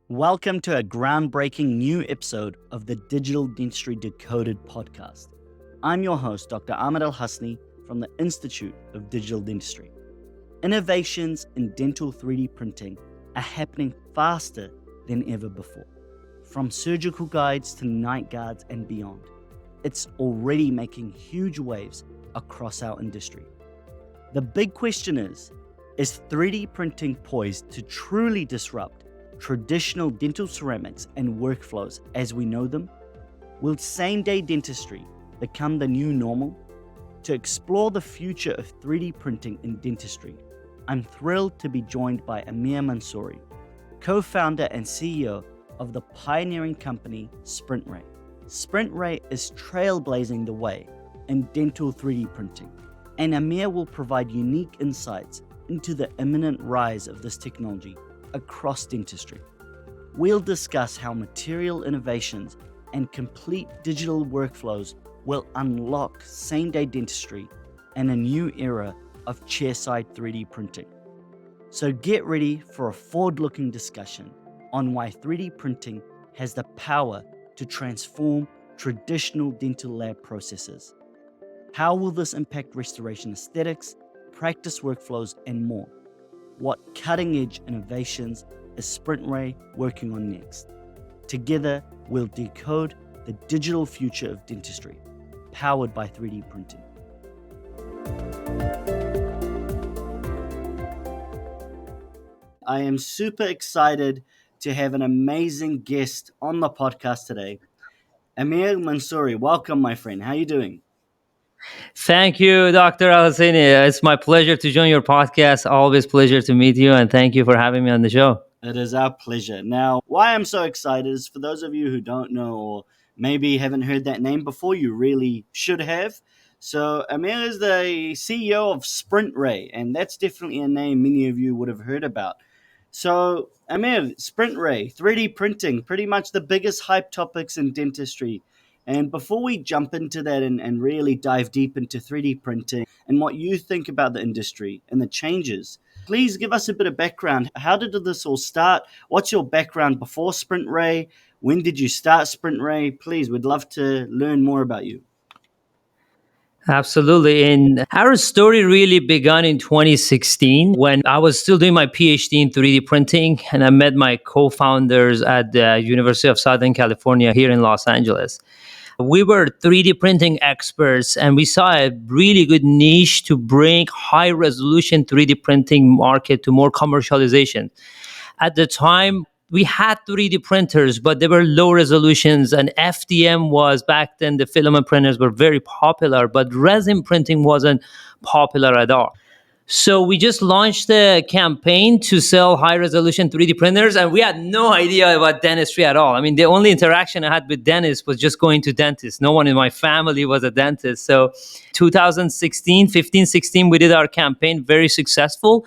Welcome to a groundbreaking new episode of the Digital Dentistry Decoded podcast. I'm your host, Dr. Ahmad Al-Hassiny from the Institute of Digital Dentistry. Innovations in dental 3D printing are happening faster than ever before. From surgical guides to night guards and beyond, it's already making huge waves across our industry. The big question is 3D printing poised to truly disrupt traditional dental ceramics and workflows as we know them? Will same-day dentistry become the new normal? To explore the future of 3D printing in dentistry, I'm thrilled to be joined by Amir Mansouri, co-founder and CEO of the pioneering company SprintRay. SprintRay is trailblazing the way in dental 3D printing, and Amir will provide unique insights into the imminent rise of this technology across dentistry. We'll discuss how material innovations and complete digital workflows will unlock same-day dentistry and a new era of chairside 3D printing. So get ready for a forward-looking discussion on why 3D printing has the power to transform traditional dental lab processes. How will this impact restoration aesthetics, practice workflows, and more? What cutting-edge innovations is SprintRay working on next? Together, we'll decode the digital future of dentistry, powered by 3D printing. I am super excited to have an amazing guest on the podcast today. Amir Mansouri, welcome, my friend. How are you doing? Thank you, Dr. Al-Hassiny. It's my pleasure to join your podcast. Always pleasure to meet you, and thank you for having me on the show. It is our pleasure. Now, why I'm so excited is for those of you who don't know or maybe haven't heard that name before, you really should have. So Amir is the CEO of SprintRay, and that's definitely a name many of you would have heard about. So Amir, SprintRay, 3D printing, pretty much the biggest hype topics in dentistry. And before we jump into that and really dive deep into 3D printing and what you think about the industry and the changes, please give us a bit of background. How did this all start? What's your background before SprintRay? When did you start SprintRay? Please, we'd love to learn more about you. Absolutely. And our story really began in 2016 when I was still doing my PhD in 3D printing, and I met my co-founders at the University of Southern California here in Los Angeles. We were 3D printing experts, and we saw a really good niche to bring high resolution 3D printing market to more commercialization. At the time, we had 3D printers, but they were low resolutions, and FDM was back then, the filament printers were very popular, but resin printing wasn't popular at all. So we just launched a campaign to sell high resolution 3D printers, and we had no idea about dentistry at all. I mean, the only interaction I had with dentists was just going to dentists. No one in my family was a dentist. So 15, 16, we did our campaign, very successful.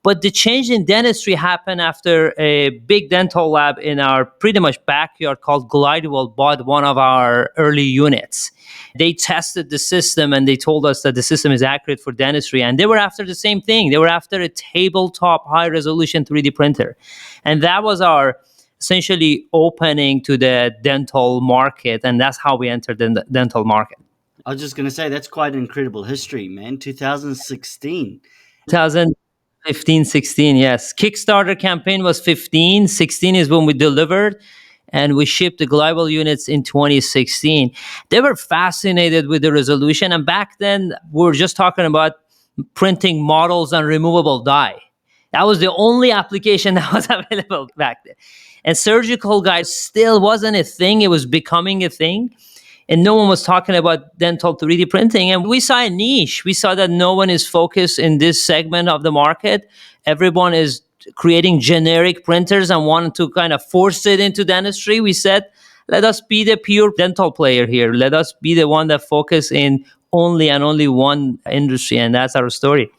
But the change in dentistry happened after a big dental lab in our pretty much backyard called Glidewell bought one of our early units. They tested the system and they told us that the system is accurate for dentistry. And they were after the same thing. They were after a tabletop high resolution 3D printer. And that was our essentially opening to the dental market. And that's how we entered the dental market. I was just going to say, that's quite an incredible history, man. 2016. 2015, 16, yes. Kickstarter campaign was 15. 16 is when we delivered, and we shipped the Global units in 2016. They were fascinated with the resolution, and back then, we were just talking about printing models on removable die. That was the only application that was available back then. And surgical guides still wasn't a thing. It was becoming a thing. And no one was talking about dental 3D printing. And we saw a niche. We saw that no one is focused in this segment of the market. Everyone is creating generic printers and wanted to kind of force it into dentistry. We said, let us be the pure dental player here. Let us be the one that focus in only and only one industry. And that's our story.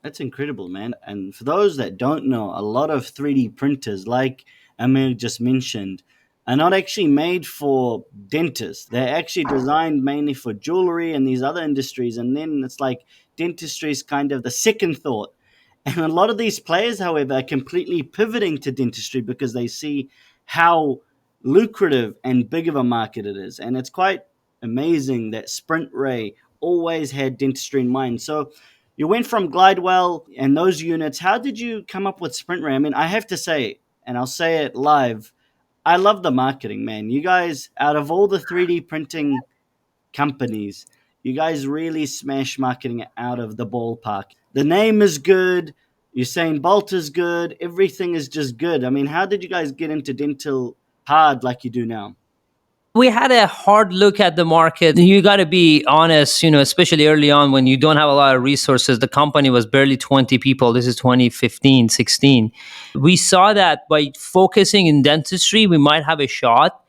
That's incredible, man. And for those that don't know, a lot of 3D printers, like Amir just mentioned, are not actually made for dentists. They're actually designed mainly for jewelry and these other industries. And then it's like dentistry is kind of the second thought. And a lot of these players, however, are completely pivoting to dentistry because they see how lucrative and big of a market it is. And it's quite amazing that SprintRay always had dentistry in mind. So you went from Glidewell and those units. How did you come up with SprintRay? I mean, I have to say, and I'll say it live, I love the marketing, man. You guys, out of all the 3D printing companies, you guys really smash marketing it out of the ballpark. The name is good. Usain Bolt is good. Everything is just good. I mean, how did you guys get into dental hard like you do now? We had a hard look at the market. You got to be honest, especially early on when you don't have a lot of resources. The company was barely 20 people. This is 2015, 16. We saw that by focusing in dentistry, we might have a shot.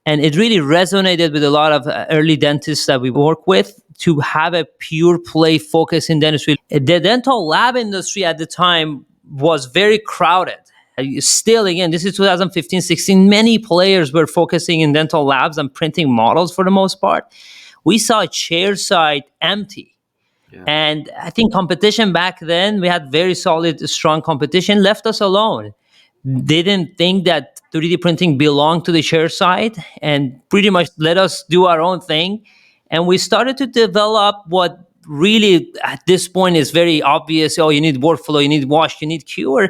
And it really resonated with a lot of early dentists that we work with to have a pure play focus in dentistry. The dental lab industry at the time was very crowded. Still, again, this is 2015, 16. Many players were focusing in dental labs and printing models for the most part. We saw chairside empty. Yeah. And I think competition back then, we had very solid, strong competition, left us alone. They didn't think that 3D printing belonged to the chair side and pretty much let us do our own thing. And we started to develop what really at this point is very obvious. Oh, you need workflow, you need wash, you need cure.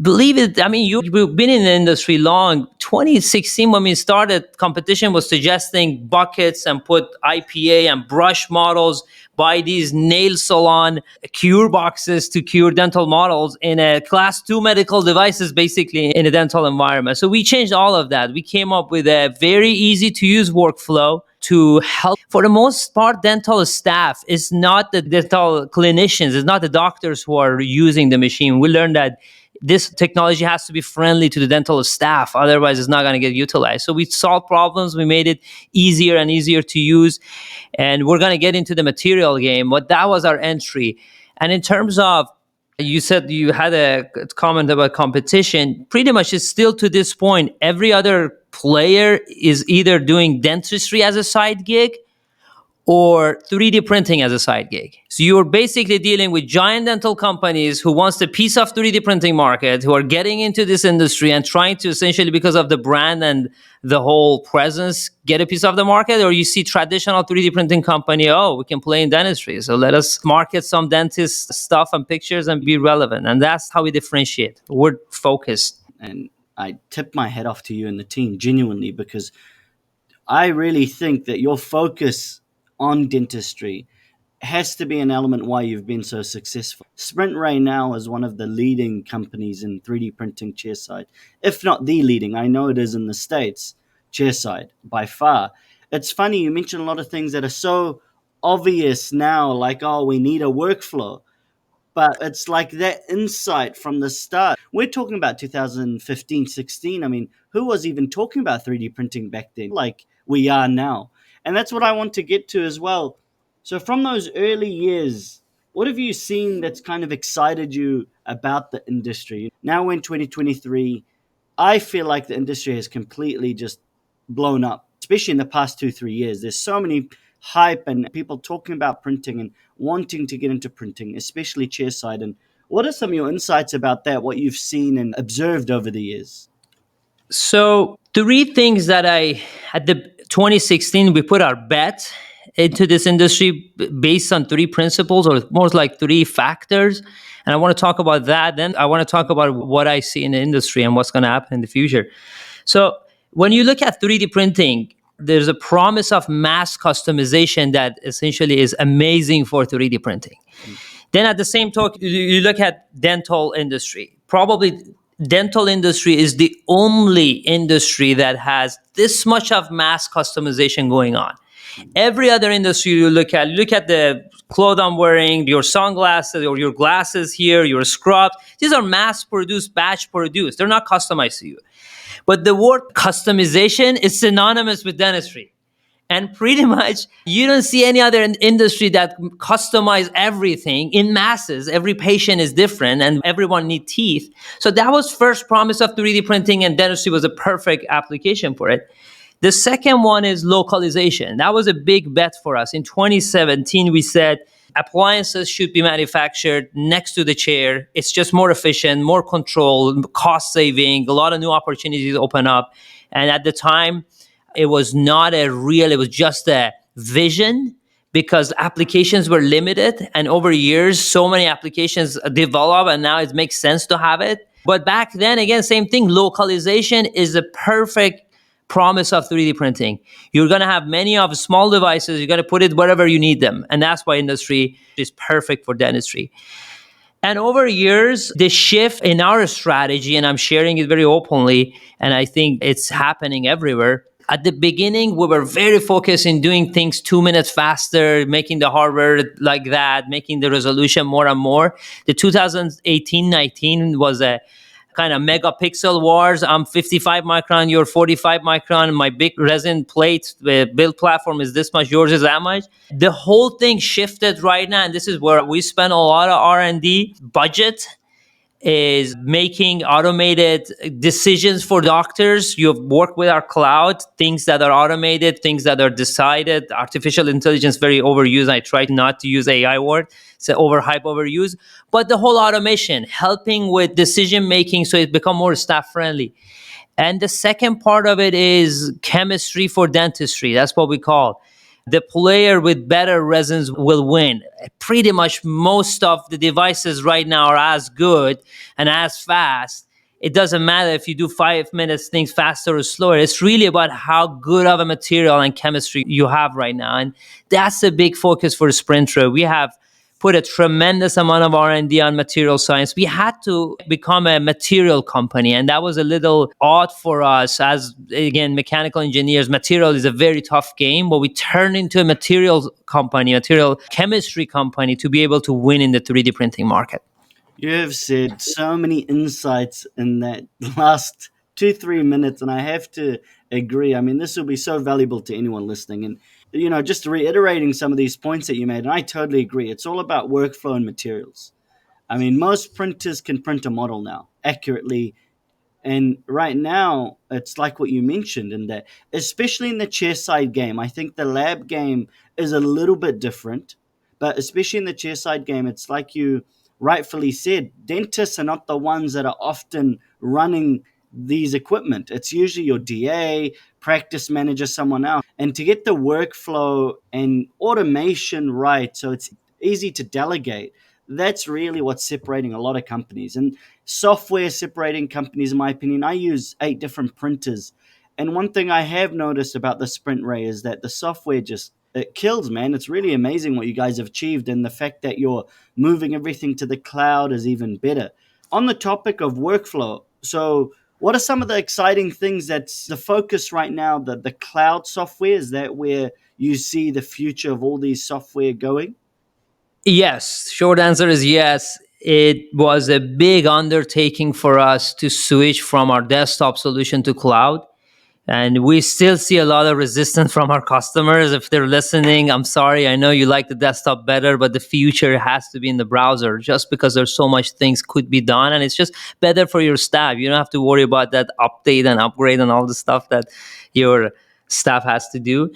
Believe it, I mean, you've been in the industry long. 2016, when we started, competition was suggesting buckets and put IPA and brush models, buy these nail salon cure boxes to cure dental models in a class 2 medical devices, basically in a dental environment. So we changed all of that. We came up with a very easy to use workflow to help. For the most part, dental staff is not the dental clinicians, it's not the doctors who are using the machine. We learned that this technology has to be friendly to the dental staff, otherwise it's not going to get utilized. So we solved problems, we made it easier and easier to use, and we're going to get into the material game. But that was our entry. And in terms of, you said you had a comment about competition. Pretty much it's still to this point, every other player is either doing dentistry as a side gig or 3D printing as a side gig. So you're basically dealing with giant dental companies who wants the piece of 3D printing market, who are getting into this industry and trying to essentially, because of the brand and the whole presence, get a piece of the market. Or you see traditional 3D printing company, oh, we can play in dentistry, so let us market some dentist stuff and pictures and be relevant. And that's how we differentiate. We're focused. And I tip my hat off to you and the team genuinely, because I really think that your focus on dentistry has to be an element why you've been so successful. SprintRay now is one of the leading companies in 3D printing chairside, if not the leading. I know it is in the States, chairside, by far. It's funny, you mentioned a lot of things that are so obvious now, like, oh, we need a workflow. But it's like that insight from the start. We're talking about 2015, 16. I mean, who was even talking about 3D printing back then like we are now? And that's what I want to get to as well. So, from those early years, what have you seen that's kind of excited you about the industry? Now we're in 2023. I feel like the industry has completely just blown up, especially in the past 2, 3 years. There's so many hype and people talking about printing and wanting to get into printing, especially chairside. And what are some of your insights about that, what you've seen and observed over the years? So 3 things that at the 2016, we put our bet into this industry based on 3 principles, or more like 3 factors. And I want to talk about that. Then I want to talk about what I see in the industry and what's going to happen in the future. So when you look at 3D printing, there's a promise of mass customization that essentially is amazing for 3D printing. Then at the same talk, you look at dental industry. Probably dental industry is the only industry that has this much of mass customization going on. Every other industry you look at the clothes I'm wearing, your sunglasses or your glasses here, your scrubs. These are mass produced, batch produced. They're not customized to you. But the word customization is synonymous with dentistry. And pretty much you don't see any other industry that customize everything in masses. Every patient is different and everyone needs teeth. So that was first promise of 3D printing, and dentistry was a perfect application for it. The second one is localization. That was a big bet for us. In 2017, we said Appliances should be manufactured next to the chair. It's just more efficient, more control, cost saving, a lot of new opportunities open up. And at the time, it was not a real, it was just a vision because applications were limited. And over years, so many applications develop, and now it makes sense to have it. But back then, again, same thing. Localization is a perfect promise of 3D printing. You're going to have many of small devices. You're going to put it wherever you need them. And that's why industry is perfect for dentistry. And over years, the shift in our strategy, and I'm sharing it very openly, and I think it's happening everywhere. At the beginning, we were very focused in doing things 2 minutes faster, making the hardware like that, making the resolution more and more. The 2018-19 was a kind of megapixel wars. I'm 55 micron, you're 45 micron. My big resin plate, the build platform is this much, yours is that much. The whole thing shifted right now, and this is where we spend a lot of R&D budget, is making automated decisions for doctors. You've worked with our cloud, things that are automated, things that are decided. Artificial intelligence very overused. I try not to use AI word. It's overhype, overused. But the whole automation, helping with decision making so it become more staff friendly. And the second part of it is chemistry for dentistry. That's what we call. The player with better resins will win. Pretty much most of the devices right now are as good and as fast. It doesn't matter if you do 5 minutes things faster or slower. It's really about how good of a material and chemistry you have right now. And that's a big focus for SprintRay. We have put a tremendous amount of R&D on material science. We had to become a material company, and that was a little odd for us as, again, mechanical engineers. Material is a very tough game, but we turned into a material company, material chemistry company to be able to win in the 3D printing market. You have said so many insights in that last 2, 3 minutes, and I have to agree. I mean, this will be so valuable to anyone listening. And, just reiterating some of these points that you made, and I totally agree. It's all about workflow and materials. I mean, most printers can print a model now accurately. And right now, it's like what you mentioned in that, especially in the chairside game. I think the lab game is a little bit different, but especially in the chairside game, it's like you rightfully said, dentists are not the ones that are often running these equipment. It's usually your DA, practice manager, someone else. And to get the workflow and automation right, so it's easy to delegate, that's really what's separating a lot of companies. And software separating companies, in my opinion, I use 8 different printers. And one thing I have noticed about the SprintRay is that the software just, it kills, man. It's really amazing what you guys have achieved. And the fact that you're moving everything to the cloud is even better. On the topic of workflow, so what are some of the exciting things that's the focus right now? The cloud software, is that where you see the future of all these software going? Yes, short answer is yes. It was a big undertaking for us to switch from our desktop solution to cloud. And we still see a lot of resistance from our customers. If they're listening, I'm sorry. I know you like the desktop better, but the future has to be in the browser just because there's so much things could be done. And it's just better for your staff. You don't have to worry about that update and upgrade and all the stuff that your staff has to do.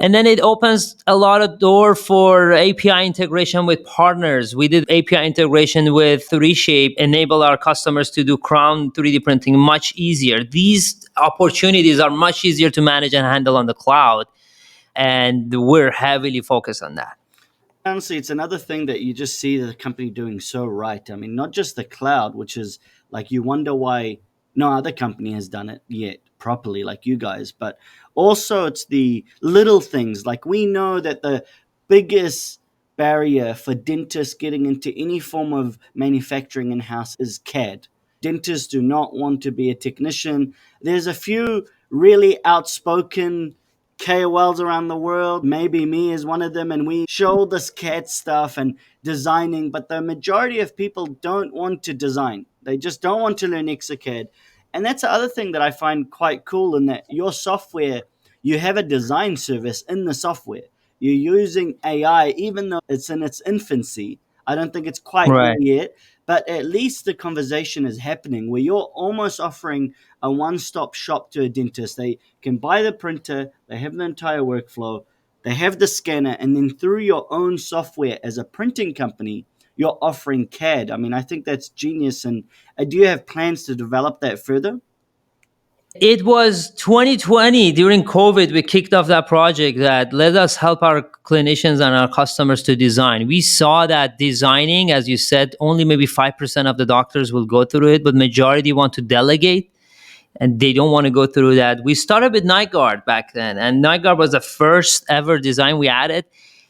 And then it opens a lot of door for API integration with partners. We did API integration with 3Shape, enable our customers to do crown 3D printing much easier. These opportunities are much easier to manage and handle on the cloud, and we're heavily focused on that. Honestly, it's another thing that you just see the company doing so right. I mean, not just the cloud, which is like you wonder why no other company has done it yet properly like you guys, but also it's the little things. Like we know that the biggest barrier for dentists getting into any form of manufacturing in house is CAD. Dentists do not want to be a technician. There's a few really outspoken KOLs around the world, maybe me is one of them, and we show this CAD stuff and designing, but the majority of people don't want to design. They just don't want to learn Exocad. And that's the other thing that I find quite cool in that your software, you have a design service in the software. You're using AI, even though it's in its infancy. I don't think it's quite there Right. yet, but at least the conversation is happening where you're almost offering a one stop shop to a dentist. They can buy the printer, they have the entire workflow. They have the scanner, and then through your own software as a printing company, you're offering CAD. I mean, I think that's genius. And do you have plans to develop that further? It was 2020 during COVID, we kicked off that project that let us help our clinicians and our customers to design. We saw that designing, as you said, only maybe 5% of the doctors will go through it, but majority want to delegate and they don't want to go through that. We started with Night Guard back then, and Night Guard was the first ever design we added.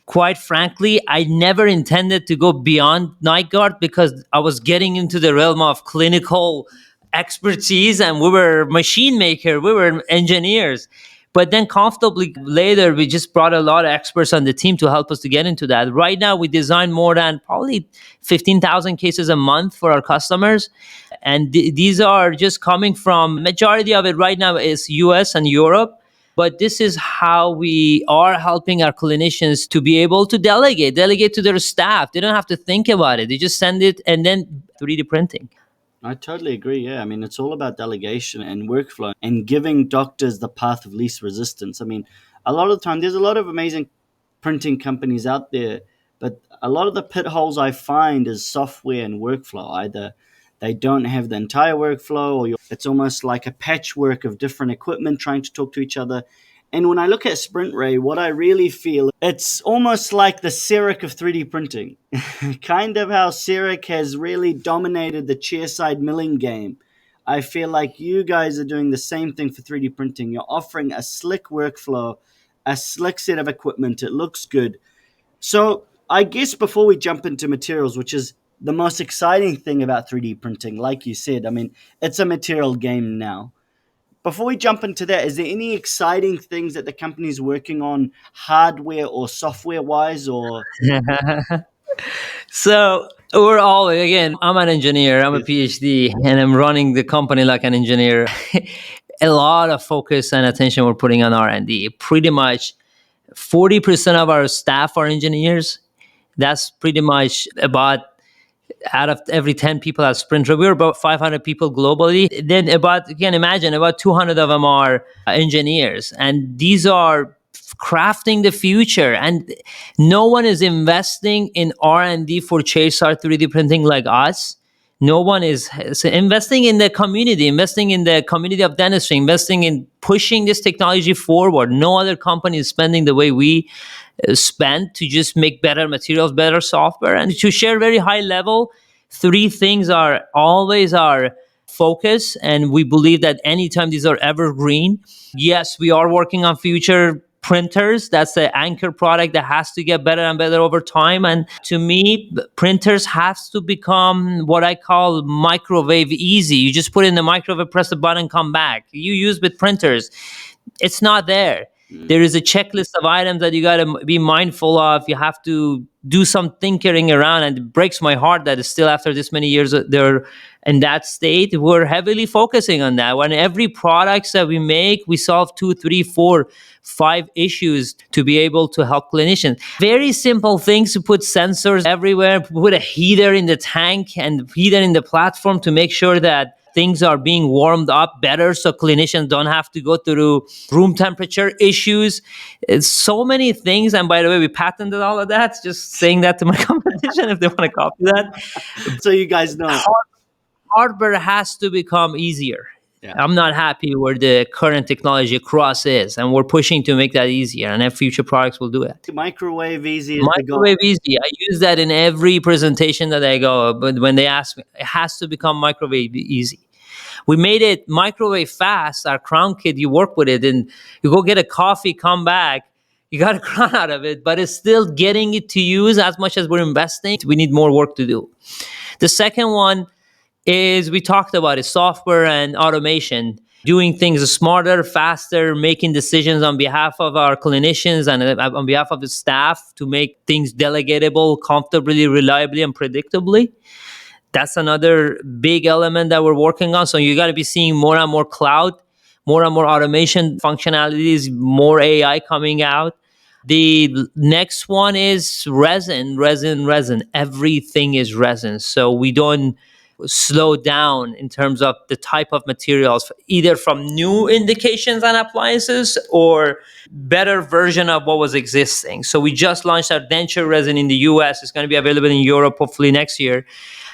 Quite frankly, I never intended to go beyond Night Guard because I was getting into the realm of clinical expertise and we were machine maker, we were engineers. But then comfortably later, we just brought a lot of experts on the team to help us to get into that. Right now, we design more than probably 15,000 cases a month for our customers. And these are just coming from, majority of it right now is US and Europe. But this is how we are helping our clinicians to be able to delegate to their staff. They don't have to think about it. They just send it and then 3D printing. I totally agree. Yeah. I mean, it's all about delegation and workflow and giving doctors the path of least resistance. I mean, a lot of the time, there's a lot of amazing printing companies out there, but a lot of the pit holes I find is software and workflow. Either they don't have the entire workflow, or it's almost like a patchwork of different equipment trying to talk to each other. And when I look at SprintRay, what I really feel, it's almost like the CEREC of 3D printing. Kind of how CEREC has really dominated the chairside milling game. I feel like you guys are doing the same thing for 3D printing. You're offering a slick workflow, a slick set of equipment. It looks good. So I guess before we jump into materials, which is the most exciting thing about 3D printing, like you said, I mean, it's a material game now. Before we jump into that, is there any exciting things that the company's working on, hardware or software wise, or? So we're all, again, I'm an engineer, I'm a Yes. PhD, and I'm running the company like an engineer. A lot of focus and attention we're putting on R&D. Pretty much 40% of our staff are engineers. That's pretty much about out of every 10 people at SprintRay. We're about 500 people globally. Then about, you can imagine, about 200 of them are engineers. And these are crafting the future. And no one is investing in R&D for chairside 3D printing like us. No one is investing in the community, investing in the community of dentistry, investing in pushing this technology forward. No other company is spending the way we spend to just make better materials, better software. And to share very high level, three things are always our focus. And we believe that anytime these are evergreen. Yes, we are working on future printers. That's the anchor product that has to get better and better over time. And to me, printers has to become what I call microwave easy. You just put it in the microwave, press the button, come back. You use with printers, it's not there. There is a checklist of items that you got to be mindful of. You have to do some tinkering around, and it breaks my heart that it's still after this many years they're in that state. We're heavily focusing on that. When every products that we make, we solve 2, 3, 4, 5 issues to be able to help clinicians. Very simple things to put sensors everywhere, put a heater in the tank and heater in the platform to make sure that things are being warmed up better so clinicians don't have to go through room temperature issues. It's so many things. And by the way, we patented all of that. Just saying that to my competition if they want to copy that. So you guys know. Hardware has to become easier. Yeah. I'm not happy where the current technology across is, and we're pushing to make that easier, and then future products will do it. Microwave easy is the goal. Microwave easy. I use that in every presentation that I go, but when they ask me, it has to become microwave easy. We made it microwave fast. Our crown kit, you work with it, and you go get a coffee, come back, you got a crown out of it, but it's still getting it to use as much as we're investing. We need more work to do. The second one is we talked about it, software and automation, doing things smarter, faster, making decisions on behalf of our clinicians and on behalf of the staff to make things delegatable, comfortably, reliably, and predictably. That's another big element that we're working on. So you got to be seeing more and more cloud, more and more automation functionalities, more AI coming out. The next one is resin. Everything is resin. So we don't slow down in terms of the type of materials, either from new indications and appliances or better version of what was existing. So we just launched our denture resin in the US. It's going to be available in Europe hopefully next year.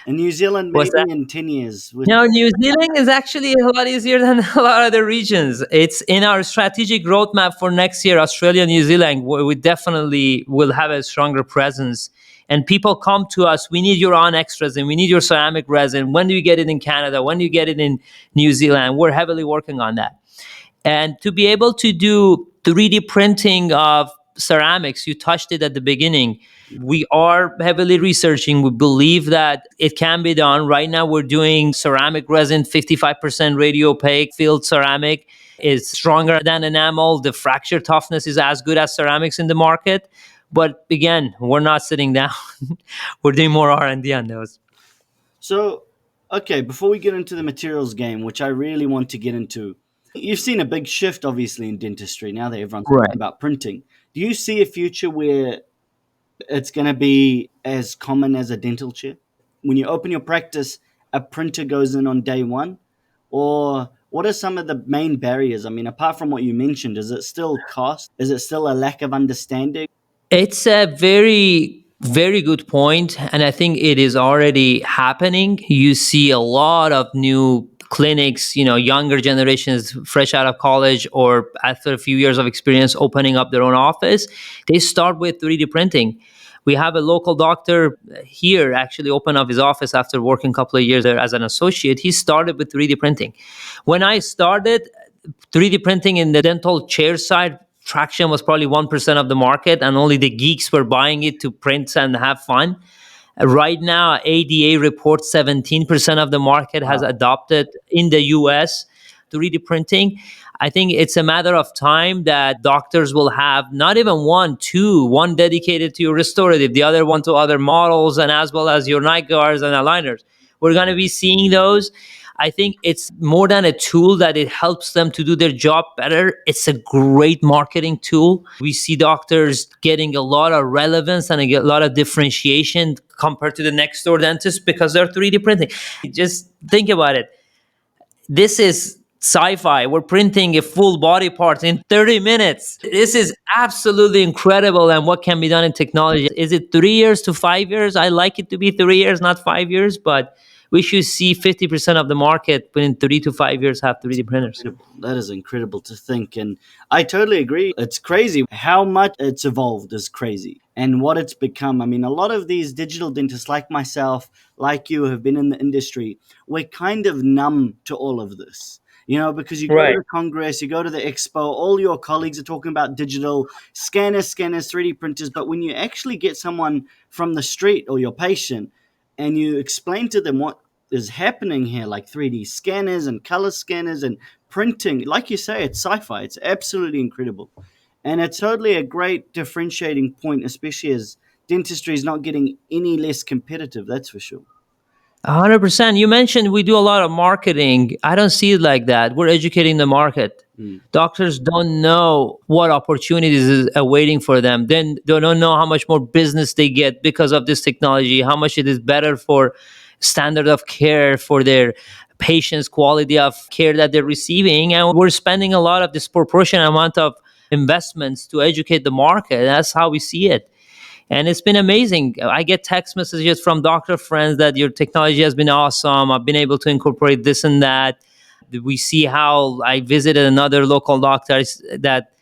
In New Zealand, Was maybe in 10 years. No, New Zealand is actually a lot easier than a lot of other regions. It's in our strategic roadmap for next year, Australia, New Zealand. We definitely will have a stronger presence. And people come to us, we need your Onyx resin, we need your ceramic resin. When do you get it in Canada? When do you get it in New Zealand? We're heavily working on that. And to be able to do 3D printing of ceramics, you touched it at the beginning. We are heavily researching. We believe that it can be done. Right now, we're doing ceramic resin, 55% radio opaque field ceramic. Is stronger than enamel. The fracture toughness is as good as ceramics in the market. But again, we're not sitting down. We're doing more R&D on those. So, okay, before we get into the materials game, which I really want to get into, you've seen a big shift, obviously, in dentistry now that everyone's talking Right. about printing. Do you see a future where it's going to be as common as a dental chair? When you open your practice, a printer goes in on day one? Or what are some of the main barriers? I mean, apart from what you mentioned, is it still cost? Is it still a lack of understanding? It's a very, very good point, and I think it is already happening. You see a lot of new clinics, younger generations fresh out of college or after a few years of experience opening up their own office. They start with 3D printing. We have a local doctor here actually open up his office after working a couple of years there as an associate. He started with 3D printing. When I started, 3D printing in the dental chairside traction was probably 1% of the market, and only the geeks were buying it to print and have fun. Right now, ADA reports 17% of the market has Wow. adopted in the US 3D printing. I think it's a matter of time that doctors will have not even one, two, one dedicated to your restorative, the other one to other models, and as well as your night guards and aligners. We're going to be seeing those. I think it's more than a tool that it helps them to do their job better. It's a great marketing tool. We see doctors getting a lot of relevance and a lot of differentiation compared to the next door dentist because they're 3D printing. Just think about it. This is sci-fi. We're printing a full body part in 30 minutes. This is absolutely incredible. And what can be done in technology? Is it 3 years to 5 years? I like it to be 3 years, not 5 years, but we should see 50% of the market within 3 to 5 years have 3D printers. Incredible. That is incredible to think. And I totally agree. It's crazy how much it's evolved is crazy and what it's become. I mean, a lot of these digital dentists like myself, like you, have been in the industry. We're kind of numb to all of this. Because you go to Right. the Congress, you go to the expo, all your colleagues are talking about digital scanners, 3D printers. But when you actually get someone from the street or your patient and you explain to them what is happening here, like 3D scanners and color scanners and printing. Like you say, it's sci-fi. It's absolutely incredible. And it's totally a great differentiating point, especially as dentistry is not getting any less competitive, that's for sure. 100%. You mentioned we do a lot of marketing. I don't see it like that. We're educating the market. Mm. Doctors don't know what opportunities is awaiting for them. Then they don't know how much more business they get because of this technology, how much it is better for standard of care for their patients, quality of care that they're receiving. And we're spending a lot of disproportionate amount of investments to educate the market. That's how we see it. And it's been amazing. I get text messages from doctor friends that your technology has been awesome. I've been able to incorporate this and that. We see how I visited another local doctor that,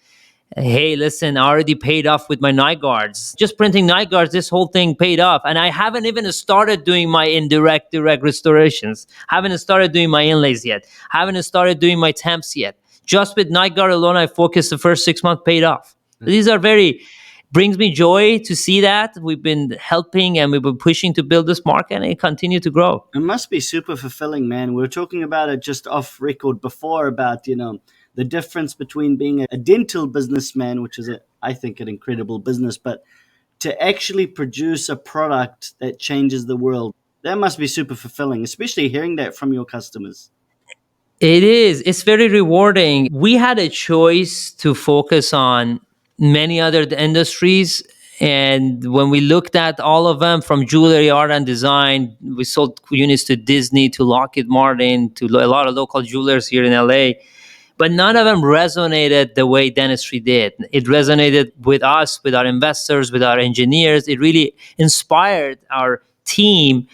hey, listen, I already paid off with my night guards. Just printing night guards, this whole thing paid off. And I haven't even started doing my direct restorations. Haven't started doing my inlays yet. Haven't started doing my temps yet. Just with night guard alone, I focused the first 6 months paid off. These are very brings me joy to see that we've been helping and we've been pushing to build this market and it continue to grow. It must be super fulfilling, man. We were talking about it just off record before about, the difference between being a dental businessman, which is, I think, an incredible business, but to actually produce a product that changes the world. That must be super fulfilling, especially hearing that from your customers. It is. It's very rewarding. We had a choice to focus on many other industries. And when we looked at all of them, from jewelry, art, and design, we sold units to Disney, to Lockheed Martin, to a lot of local jewelers here in LA. But none of them resonated the way dentistry did. It resonated with us, with our investors, with our engineers. It really inspired our team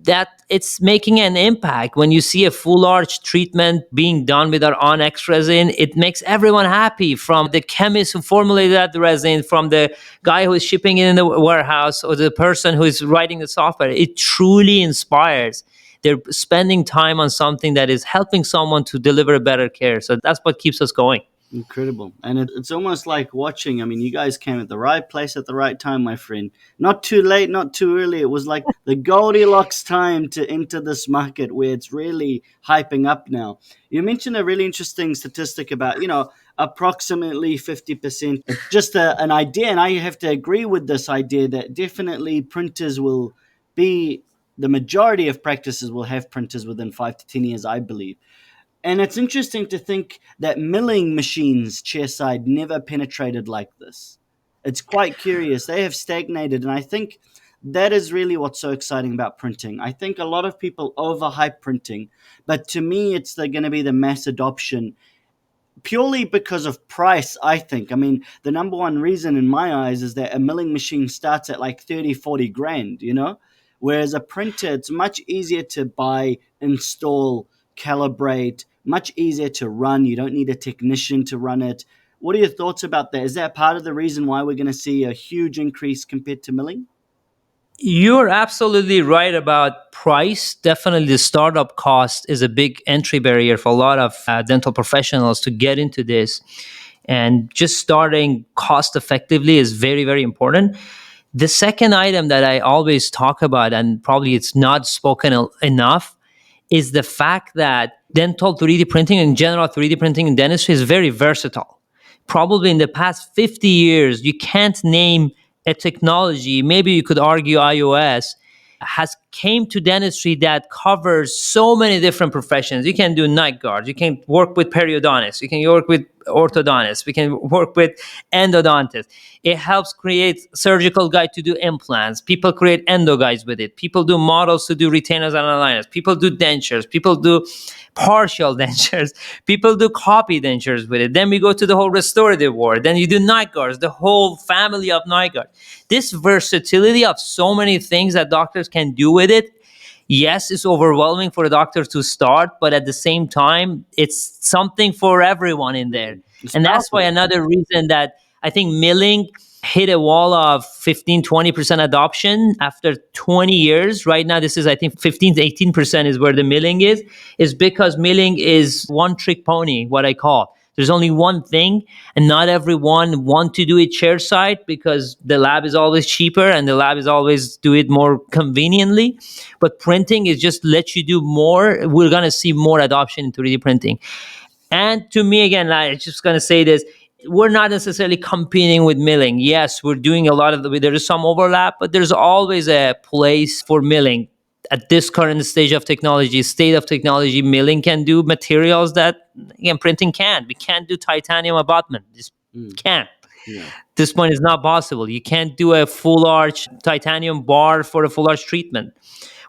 that it's making an impact. When you see a full arch treatment being done with our Onyx resin, it makes everyone happy, from the chemist who formulated that resin, from the guy who is shipping it in the warehouse, or the person who is writing the software. It truly inspires. They're spending time on something that is helping someone to deliver better care. So that's what keeps us going. Incredible. And it's almost like watching. I mean, you guys came at the right place at the right time, my friend. Not too late, not too early. It was like the Goldilocks time to enter this market where it's really hyping up now. You mentioned a really interesting statistic about, approximately 50%. It's just an idea. And I have to agree with this idea that definitely printers will be, the majority of practices will have printers within 5 to 10 years, I believe. And it's interesting to think that milling machines chairside never penetrated like this. It's quite curious. They have stagnated. And I think that is really what's so exciting about printing. I think a lot of people overhype printing, but to me, it's going to be the mass adoption purely because of price, I think. I mean, the number one reason in my eyes is that a milling machine starts at like 30, 40 grand, whereas a printer, it's much easier to buy, install, calibrate, much easier to run. You don't need a technician to run it. What are your thoughts about that? Is that part of the reason why we're going to see a huge increase compared to milling? You're absolutely right about price. Definitely, the startup cost is a big entry barrier for a lot of dental professionals to get into this. And just starting cost effectively is very, very important. The second item that I always talk about, and probably it's not spoken enough, is the fact that dental 3D printing, in general, 3D printing in dentistry is very versatile. Probably in the past 50 years, you can't name a technology, maybe you could argue iOS, has came to dentistry that covers so many different professions. You can do night guards, you can work with periodontists, you can work with orthodontists, we can work with endodontists. It helps create surgical guide to do implants. People create endo guides with it. People do models to do retainers and aligners. People do dentures. People do partial dentures. People do copy dentures with it. Then we go to the whole restorative ward. Then you do night guards, the whole family of night guards. This versatility of so many things that doctors can do with it, yes, it's overwhelming for a doctor to start, but at the same time, it's something for everyone in there. It's And that's why powerful. another reason that I think milling hit a wall of 15-20% adoption after 20 years. Right now, this is, I think, 15 to 18% is where the milling is because milling is one trick pony, what I call. There's only one thing, and not everyone want to do it chairside because the lab is always cheaper and the lab is always do it more conveniently. But printing is just let you do more. We're gonna see more adoption in 3D printing. And to me, again, I'm just going to say this. We're not necessarily competing with milling. Yes, we're doing a lot of there is some overlap, but there's always a place for milling. At this current state of technology, milling can do materials that, again, printing can't. We can't do titanium abutment. Just Mm, can't. yeah. This point is not possible. You can't do a full arch titanium bar for a full arch treatment.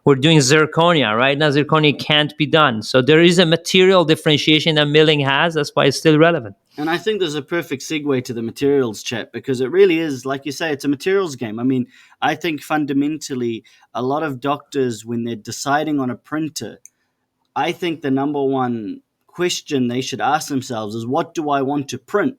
We're doing zirconia. Right now, zirconia can't be done. So there is a material differentiation that milling has. That's why it's still relevant. And I think there's a perfect segue to the materials chat because it really is, like you say, it's a materials game. I mean, I think fundamentally, a lot of doctors, when they're deciding on a printer, I think the number one question they should ask themselves is, what do I want to print?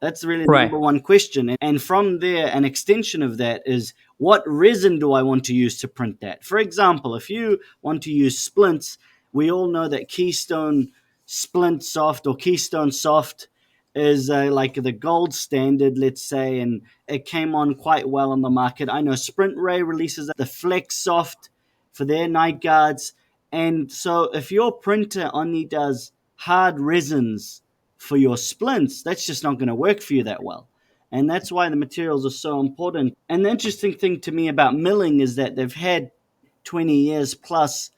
That's really the Right. number one question. And from there, an extension of that is, what resin do I want to use to print that? For example, if you want to use splints, we all know that Keystone Splint Soft or Keystone Soft is like the gold standard, let's say, and it came on quite well on the market. I know SprintRay releases the Flex Soft for their night guards. And so if your printer only does hard resins for your splints, that's just not going to work for you that well. And that's why the materials are so important. And the interesting thing to me about milling is that they've had 20 years plus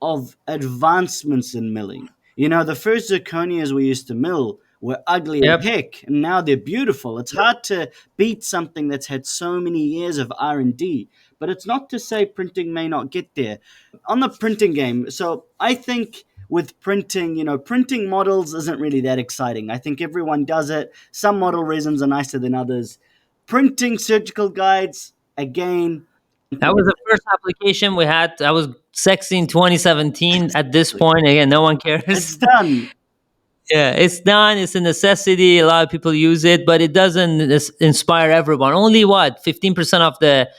of advancements in milling. The first zirconias we used to mill were ugly as Yep. heck, and now they're beautiful. It's hard to beat something that's had so many years of R&D, but it's not to say printing may not get there. On the printing game, so I think with printing, printing models isn't really that exciting. I think everyone does it. Some model resins are nicer than others. Printing surgical guides, again, That was the first application we had. That was sexy in 2017. At this exactly. point, again, no one It's cares. done. Yeah, it's done. It's a necessity. A lot of people use it, but it doesn't inspire everyone. Only what 15% of the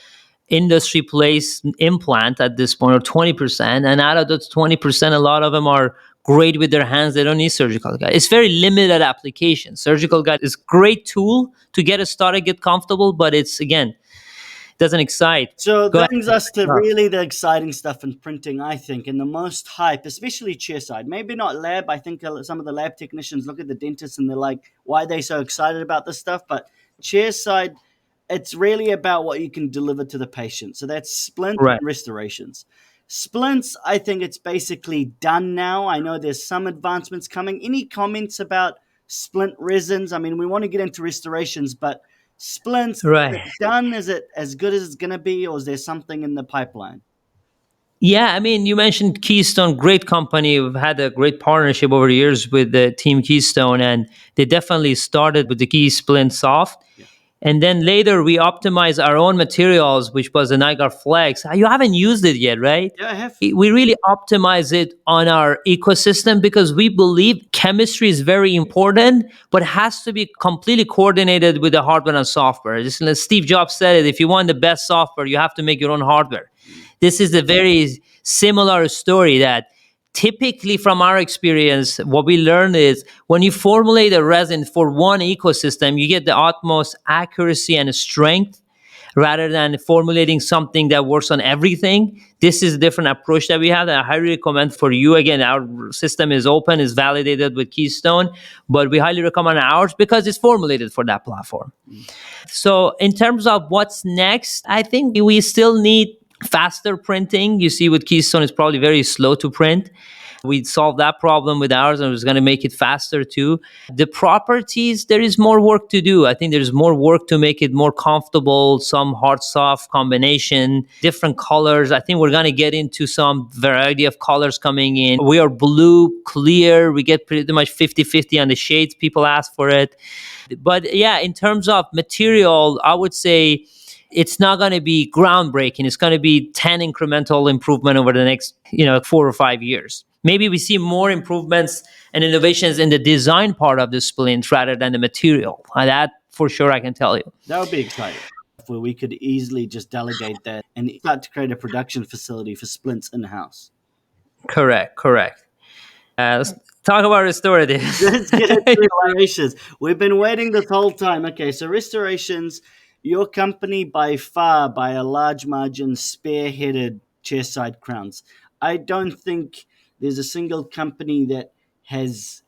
industry place implant at this point, or 20%. And out of those 20%, a lot of them are great with their hands. They don't need surgical guide. It's very limited application. Surgical guide is great tool to get us started, get comfortable, but it's again doesn't excite. So Go that ahead. brings us to really the exciting stuff in printing, I think, and the most hype, especially chairside. Maybe not lab. I think some of the lab technicians look at the dentists and they're like, why are they so excited about this stuff? But chairside, it's really about what you can deliver to the patient. So that's splints Right. and restorations. Splints, I think it's basically done now. I know there's some advancements coming. Any comments about splint resins? I mean, we want to get into restorations, but splints, is Right. it done? Is it as good as it's going to be, or is there something in the pipeline? Yeah, I mean, you mentioned Keystone, great company. We've had a great partnership over the years with the team Keystone, and they definitely started with the Key Splint Soft. Yeah, And then later we optimized our own materials, which was the Niagara Flex. You haven't used it yet, right? yeah, I have. We really optimize it on our ecosystem because we believe chemistry is very important, but has to be completely coordinated with the hardware and software. Just like Steve Jobs said it, if you want the best software, you have to make your own hardware. This is a very similar story that typically from our experience, what we learned is when you formulate a resin for one ecosystem, you get the utmost accuracy and strength rather than formulating something that works on everything. This is a different approach that we have that I highly recommend for you. Again, our system is open, is validated with Keystone, but we highly recommend ours because it's formulated for that platform. So in terms of what's next, I think we still need faster printing. You see with Keystone, it's probably very slow to print. We solved that problem with ours and it's going to make it faster too. The properties, there is more work to do. I think there's more work to make it more comfortable, some hard soft combination, different colors. I think we're going to get into some variety of colors coming in. We are blue, clear. We get pretty much 50-50 on the shades. People ask for it. But yeah, in terms of material, I would say it's not going to be groundbreaking. It's going to be 10 incremental improvement over the next, 4 or 5 years. Maybe we see more improvements and innovations in the design part of the splint rather than the material. That for sure I can tell you. That would be exciting. Where we could easily just delegate that and start to create a production facility for splints in house. Correct. Let's talk about restoratives. Let's get into restorations. We've been waiting this whole time. Okay, so restorations, your company by far, by a large margin, spearheaded chairside crowns. I don't think there's a single company that has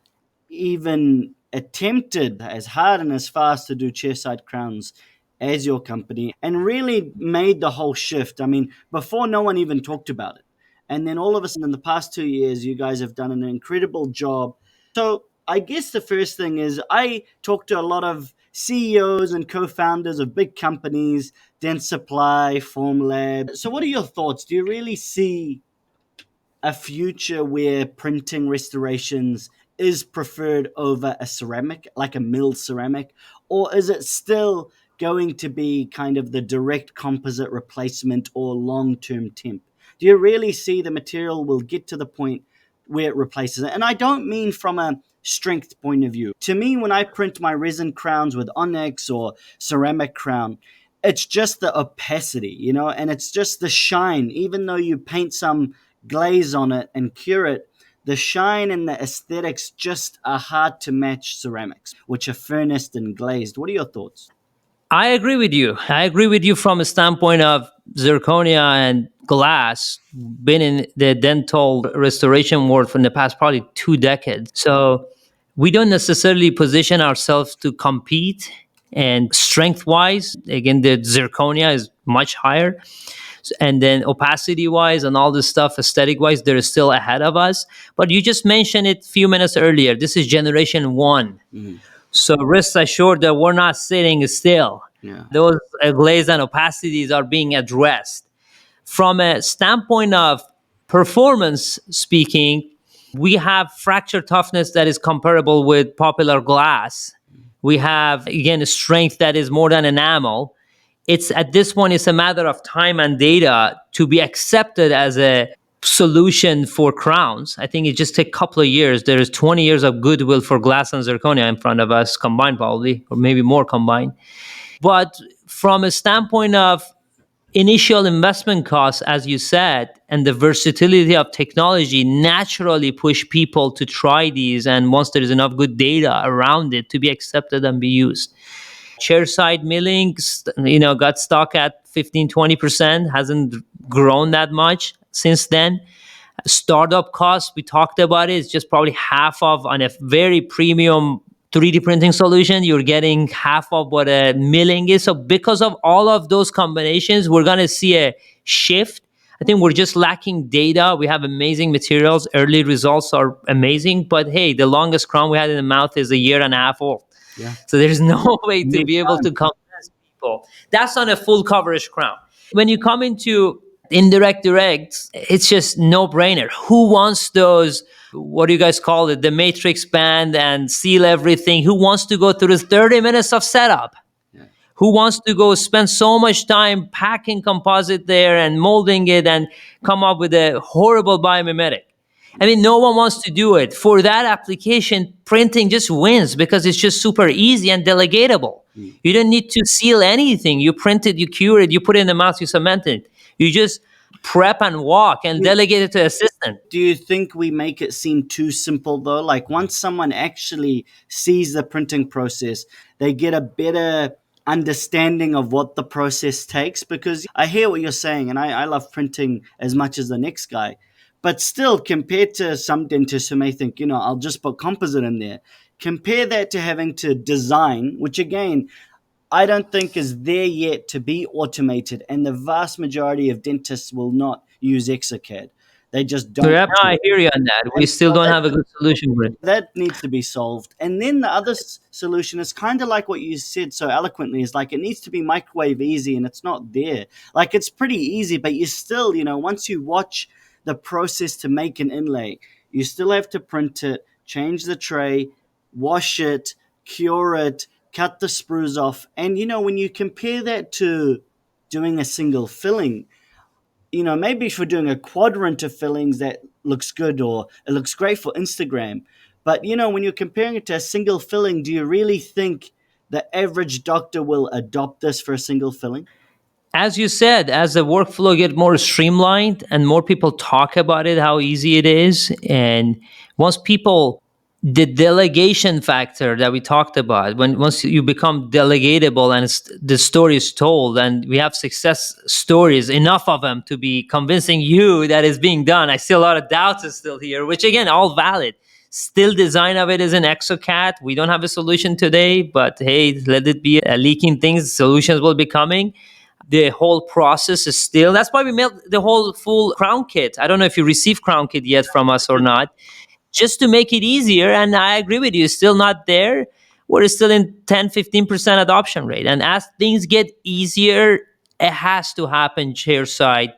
even attempted as hard and as fast to do chairside crowns as your company and really made the whole shift. I mean, before no one even talked about it. And then all of a sudden, in the past 2 years, you guys have done an incredible job. So I guess the first thing is I talk to a lot of CEOs and co-founders of big companies, Dent Supply, Formlab. So what are your thoughts? Do you really see a future where printing restorations is preferred over a ceramic, like a milled ceramic? Or is it still going to be kind of the direct composite replacement or long term temp? Do you really see the material will get to the point where it replaces it? And I don't mean from a strength point of view. To me, when I print my resin crowns with onyx or ceramic crown, it's just the opacity, and it's just the shine. Even though you paint some glaze on it and cure it, the shine and the aesthetics just are hard to match ceramics, which are furnaced and glazed. What are your thoughts? I agree with you. I agree with you from a standpoint of zirconia and glass, been in the dental restoration world for the past probably 2 decades. So we don't necessarily position ourselves to compete. And strength wise, again, the zirconia is much higher. And then opacity wise and all this stuff, aesthetic wise, they're still ahead of us. But you just mentioned it a few minutes earlier. This is generation one. Mm, So rest assured that we're not sitting still. yeah. Those glaze and opacities are being addressed. From a standpoint of performance speaking, we have fracture toughness that is comparable with popular glass. We have, again, a strength that is more than enamel. It's at this point, it's a matter of time and data to be accepted as a solution for crowns. I think it just take a couple of years. There is 20 years of goodwill for glass and zirconia in front of us combined, probably, or maybe more combined. But from a standpoint of initial investment costs, as you said, and the versatility of technology naturally push people to try these. And once there is enough good data around it to be accepted and be used. Chairside milling, got stuck at 15-20%, hasn't grown that much since then. Startup costs, we talked about it, it's just probably half of, on a very premium 3D printing solution, you're getting half of what a milling is. So because of all of those combinations, we're going to see a shift. I think we're just lacking data. We have amazing materials. Early results are amazing. But hey, the longest crown we had in the mouth is a year and a half old. Yeah. So there's no way to Mid be able time. to convince people. That's on a full coverage crown. When you come into indirect directs, it's just no brainer. Who wants those, what do you guys call it, the matrix band and seal everything? Who wants to go through 30 minutes of setup? Yeah. Who wants to go spend so much time packing composite there and molding it and come up with a horrible biomimetic? I mean, no one wants to do it. For that application, printing just wins because it's just super easy and delegatable. Mm. You don't need to seal anything. You print it, you cure it, you put it in the mouth, you cement it. You just prep and walk and delegate it to assistant. Do you think we make it seem too simple though? Like once someone actually sees the printing process, they get a better understanding of what the process takes? Because I hear what you're saying, and I love printing as much as the next guy. But still, compared to some dentists who may think, I'll just put composite in there, compare that to having to design, which again, I don't think is there yet to be automated, and the vast majority of dentists will not use Exocad. They just So don't. yeah, no, I hear you on that. We And still so don't have a good solution for it. that needs to be solved. And then the other solution is kind of like what you said so eloquently, is like it needs to be microwave easy, and it's not there. Like it's pretty easy, but you still, once you watch the process to make an inlay, you still have to print it, change the tray, wash it, cure it, cut the sprues off. And when you compare that to doing a single filling, maybe if we're doing a quadrant of fillings, that looks good, or it looks great for Instagram. But when you're comparing it to a single filling, do you really think the average doctor will adopt this for a single filling? As you said, as the workflow get more streamlined and more people talk about it, how easy it is, and once people, the delegation factor that we talked about, once you become delegatable and the story is told, and we have success stories, enough of them to be convincing you that it's being done. I see a lot of doubts is still here, which again, all valid. Still, design of it is an exocat. We don't have a solution today, but hey, let it be a leaking things. Solutions will be coming. The whole process is still, that's why we made the whole full crown kit. I don't know if you received crown kit yet from us or not, just to make it easier. And I agree with you, still not there. We're still in 10-15% adoption rate, and as things get easier, it has to happen chairside.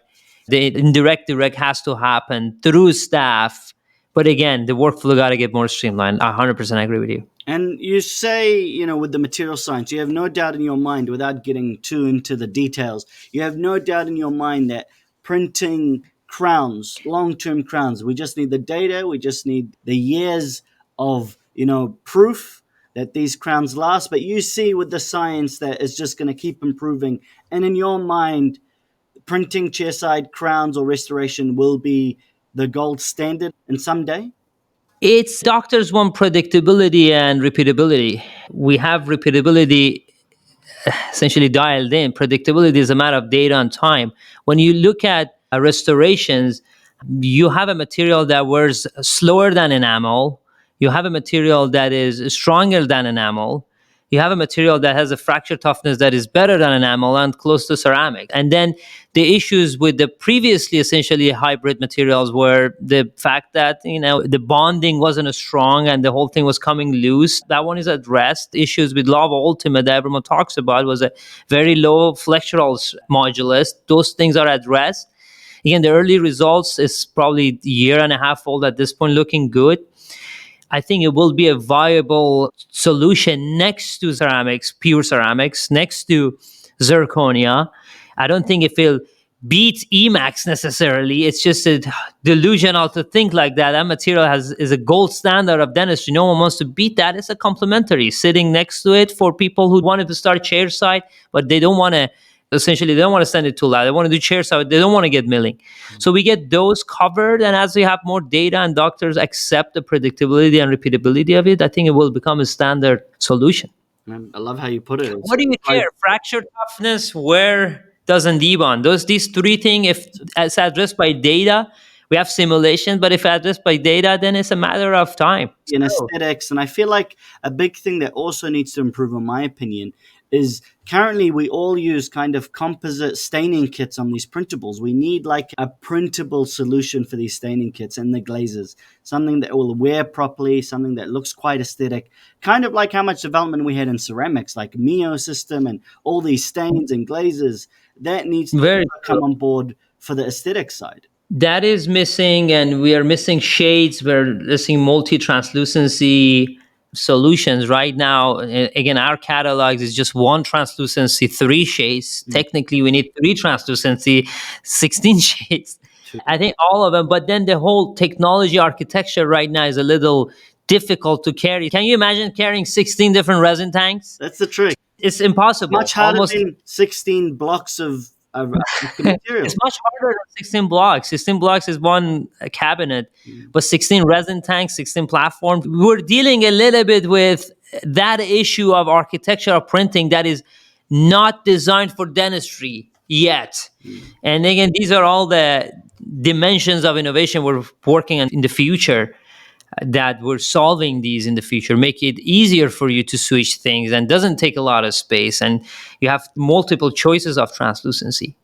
The indirect direct has to happen through staff. But again, the workflow got to get more streamlined. 100% agree with you. And you say, with the material science, you have no doubt in your mind, without getting too into the details, you have no doubt in your mind that printing crowns, long-term crowns, we just need the data, we just need the years of, proof that these crowns last. But you see with the science that it's just going to keep improving. And in your mind, printing chairside crowns or restoration will be the gold standard in some day? It's doctors want predictability and repeatability. We have repeatability essentially dialed in. Predictability is a matter of data and time. When you look at restorations, you have a material that wears slower than enamel. You have a material that is stronger than enamel. You have a material that has a fracture toughness that is better than enamel and close to ceramic. And then the issues with the previously essentially hybrid materials were the fact that, the bonding wasn't as strong and the whole thing was coming loose. That one is addressed. Issues with Lava Ultima that everyone talks about was a very low flexural modulus. Those things are addressed. Again, the early results is probably a year and a half old at this point, looking good. I think it will be a viable solution next to ceramics, pure ceramics, next to zirconia. I don't think it will beat Emax necessarily. It's just a delusional to think like that. That material is a gold standard of dentistry. No one wants to beat that. It's a complementary sitting next to it for people who wanted to start chairside, but they don't want to. Essentially, they don't want to send it too loud. They want to do chairside. They don't want to get milling. So we get those covered. And as we have more data and doctors accept the predictability and repeatability of it, I think it will become a standard solution. I love how you put it. What do you care? Fracture toughness, where doesn't debond? These three things, if it's addressed by data, we have simulation, but if addressed by data, then it's a matter of time. In aesthetics, and I feel like a big thing that also needs to improve, in my opinion, is currently we all use kind of composite staining kits on these printables. We need like a printable solution for these staining kits and the glazes, something that will wear properly, something that looks quite aesthetic, kind of like how much development we had in ceramics, like Mio system and all these stains and glazes. That needs to come on board for the aesthetic side. That is missing, and we are missing shades. We're missing multi-translucency solutions right now. Again, our catalogs is just one translucency, 3 shades. Technically, we need 3 translucency, 16 shades. I think all of them. But then the whole technology architecture right now is a little difficult to carry. Can you imagine carrying 16 different resin tanks? That's the trick. It's impossible. Much harder than 16 blocks of material. It's much harder than 16 blocks. 16 blocks is one cabinet, but 16 resin tanks, 16 platforms. We're dealing a little bit with that issue of architectural printing that is not designed for dentistry yet. And again, these are all the dimensions of innovation we're working on in the future, that we're solving these in the future, make it easier for you to switch things and doesn't take a lot of space, and you have multiple choices of translucency.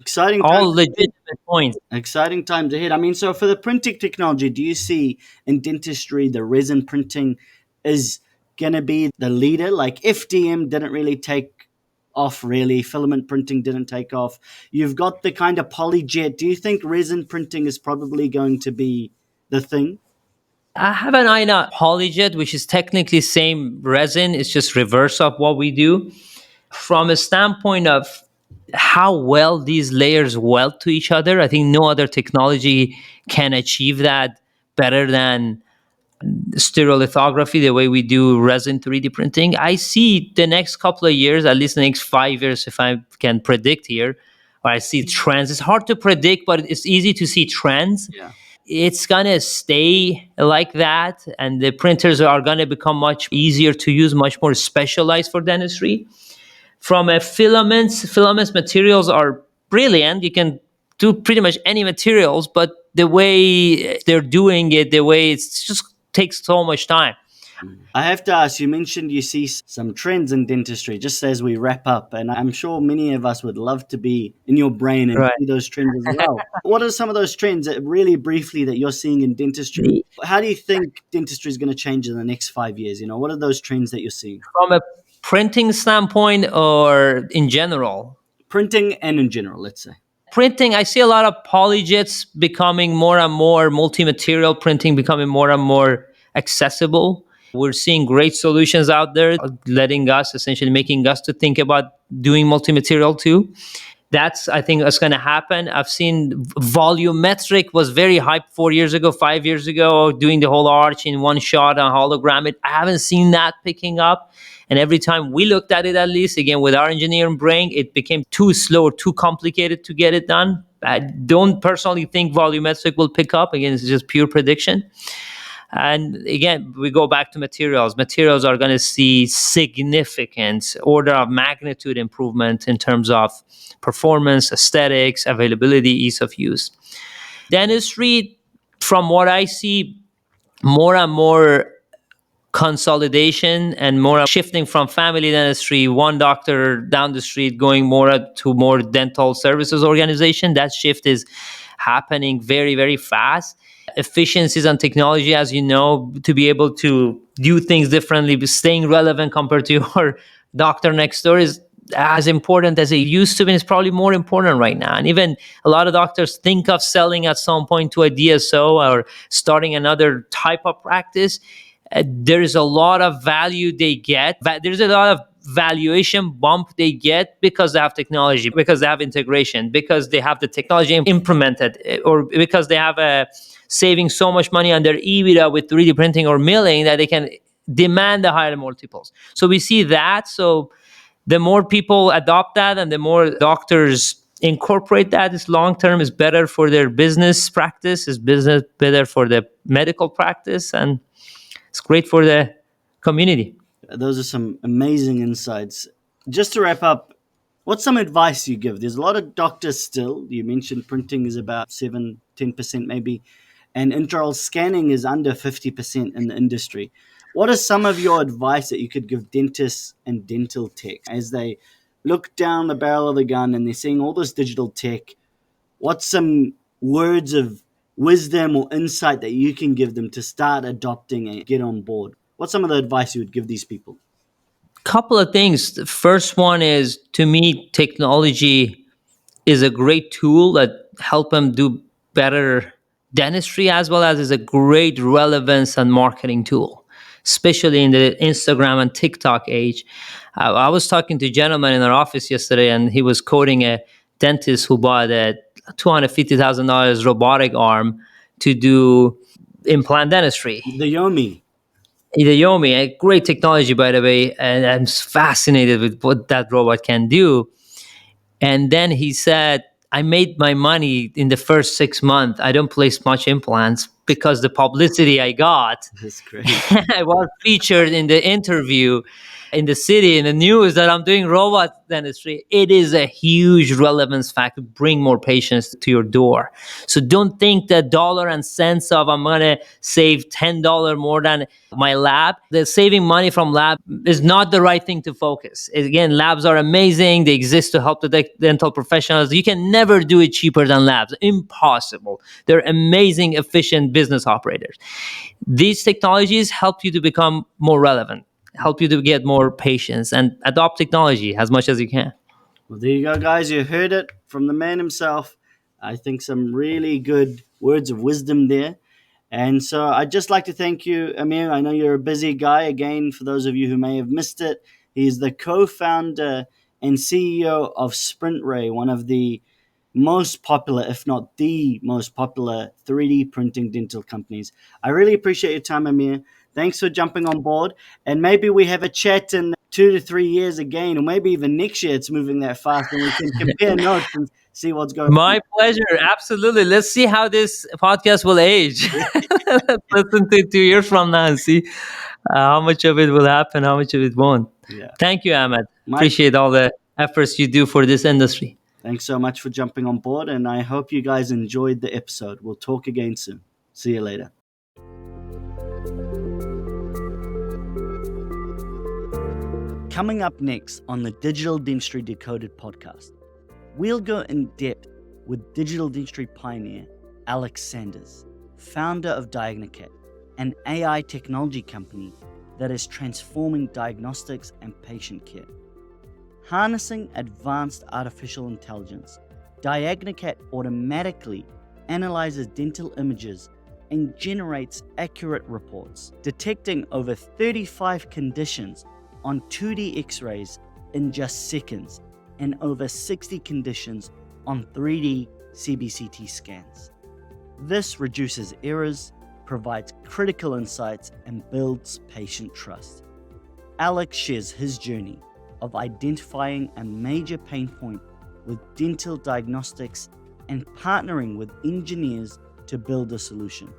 Exciting all legitimate points. Exciting times ahead. I mean, so for the printing technology, do you see in dentistry the resin printing is going to be the leader? Like FDM didn't really take off, really. Filament printing didn't take off. You've got the kind of polyjet. Do you think resin printing is probably going to be the thing? I have an eye on polyjet, which is technically same resin. It's just reverse of what we do. From a standpoint of how well these layers weld to each other, I think no other technology can achieve that better than stereolithography, the way we do resin 3D printing. I see the next couple of years, at least the next 5 years, if I can predict here, or I see trends. It's hard to predict, but it's easy to see trends. Yeah. It's going to stay like that, and the printers are going to become much easier to use, much more specialized for dentistry. From a filaments materials are brilliant. You can do pretty much any materials, but the way they're doing it, the way it's just takes so much time. I have to ask, you mentioned you see some trends in dentistry just as we wrap up, and I'm sure many of us would love to be in your brain and see those trends as well. What are some of those trends that really briefly that you're seeing in dentistry? How do you think dentistry is going to change in the next 5 years? What are those trends that you're seeing? From a printing standpoint or in general? Printing and in general, let's say. Printing, I see a lot of polygets becoming more and more, multi-material printing becoming more and more accessible. We're seeing great solutions out there, letting us, essentially making us to think about doing multi-material too. That's, I think, what's going to happen. I've seen volumetric was very hyped 4 years ago, 5 years ago, doing the whole arch in one shot and hologram it. I haven't seen that picking up. And every time we looked at it, at least, again, with our engineering brain, it became too slow, too complicated to get it done. I don't personally think volumetric will pick up. Again, it's just pure prediction. And again, we go back to materials. Materials are going to see significant order of magnitude improvement in terms of performance, aesthetics, availability, ease of use. Dentistry, from what I see, more and more consolidation and more shifting from family dentistry, one doctor down the street, going more to more dental services organization. That shift is happening very, very fast. Efficiencies and technology, as you know, to be able to do things differently, staying relevant compared to your doctor next door is as important as it used to be. It's probably more important right now. And even a lot of doctors think of selling at some point to a DSO or starting another type of practice. There's a lot of value they get. There's a lot of valuation bump they get because they have technology, because they have integration, because they have the technology implemented, or because they have saving so much money on their EBITDA with 3D printing or milling that they can demand the higher multiples. So we see that. So the more people adopt that and the more doctors incorporate that, is long term is better for their business practice, is business better for the medical practice, and it's great for the community. Those are some amazing insights. Just to wrap up, what's some advice you give? There's a lot of doctors still. You mentioned printing is about 7-10% maybe, and intraoral scanning is under 50% in the industry. What are some of your advice that you could give dentists and dental tech as they look down the barrel of the gun and they're seeing all this digital tech? What's some words of wisdom or insight that you can give them to start adopting and get on board? What's some of the advice you would give these people? Couple of things. The first one is, to me, technology is a great tool that help them do better dentistry, as well as is a great relevance and marketing tool, especially in the Instagram and TikTok age. I was talking to a gentleman in our office yesterday, and he was quoting a dentist who bought a $250,000 robotic arm to do implant dentistry. The Yomi. The Yomi, a great technology, by the way, and I'm fascinated with what that robot can do. And then he said, I made my money in the first 6 months. I don't place much implants because the publicity I got, That's great. I was featured in the interview in the city, in the news, that I'm doing robot dentistry. It is a huge relevance factor to bring more patients to your door. So don't think that dollar and cents of I'm going to save $10 more than my lab. The saving money from lab is not the right thing to focus. Again, labs are amazing. They exist to help the dental professionals. You can never do it cheaper than labs. Impossible. They're amazing, efficient business operators. These technologies help you to become more relevant, help you to get more patients, and adopt technology as much as you can. Well, there you go, guys. You heard it from the man himself. I think some really good words of wisdom there. And so I'd just like to thank you, Amir. I know you're a busy guy. Again, for those of you who may have missed it, he's the co-founder and CEO of SprintRay, one of the most popular, if not the most popular, 3D printing dental companies. I really appreciate your time, Amir. Thanks for jumping on board. And maybe we have a chat in 2 to 3 years again, or maybe even next year. It's moving that fast, and we can compare notes and see what's going on. My pleasure. Absolutely. Let's see how this podcast will age. Let's listen to it 2 years from now and see how much of it will happen, how much of it won't. Yeah. Thank you, Ahmad. Appreciate all the efforts you do for this industry. Thanks so much for jumping on board, and I hope you guys enjoyed the episode. We'll talk again soon. See you later. Coming up next on the Digital Dentistry Decoded podcast, we'll go in depth with digital dentistry pioneer Alex Sanders, founder of Diagnocat, an AI technology company that is transforming diagnostics and patient care. Harnessing advanced artificial intelligence, Diagnocat automatically analyzes dental images and generates accurate reports, detecting over 35 conditions on 2D X-rays in just seconds and over 60 conditions on 3D CBCT scans. This reduces errors, provides critical insights, and builds patient trust. Alex shares his journey of identifying a major pain point with dental diagnostics and partnering with engineers to build a solution.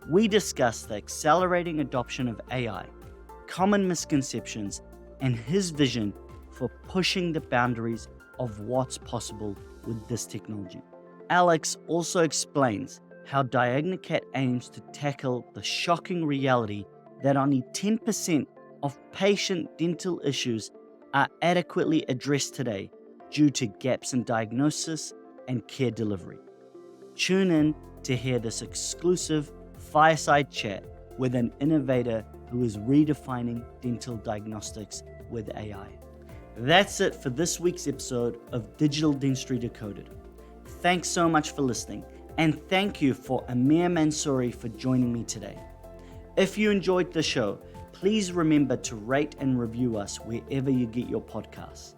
We discuss the accelerating adoption of AI, common misconceptions, and his vision for pushing the boundaries of what's possible with this technology. Alex also explains how Diagnocat aims to tackle the shocking reality that only 10% of patient dental issues are adequately addressed today due to gaps in diagnosis and care delivery. Tune in to hear this exclusive fireside chat with an innovator who is redefining dental diagnostics with AI. That's it for this week's episode of Digital Dentistry Decoded. Thanks so much for listening, and thank you for Amir Mansouri for joining me today. If you enjoyed the show, please remember to rate and review us wherever you get your podcasts.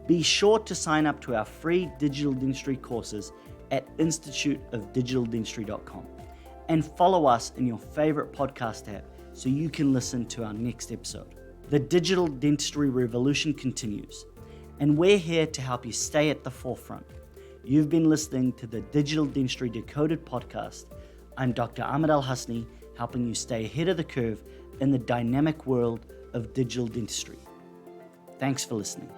Be sure to sign up to our free digital dentistry courses at instituteofdigitaldentistry.com and follow us in your favorite podcast app so you can listen to our next episode. The digital dentistry revolution continues, and we're here to help you stay at the forefront. You've been listening to the Digital Dentistry Decoded podcast. I'm Dr. Ahmad Al-Hassiny, helping you stay ahead of the curve in the dynamic world of digital dentistry. Thanks for listening.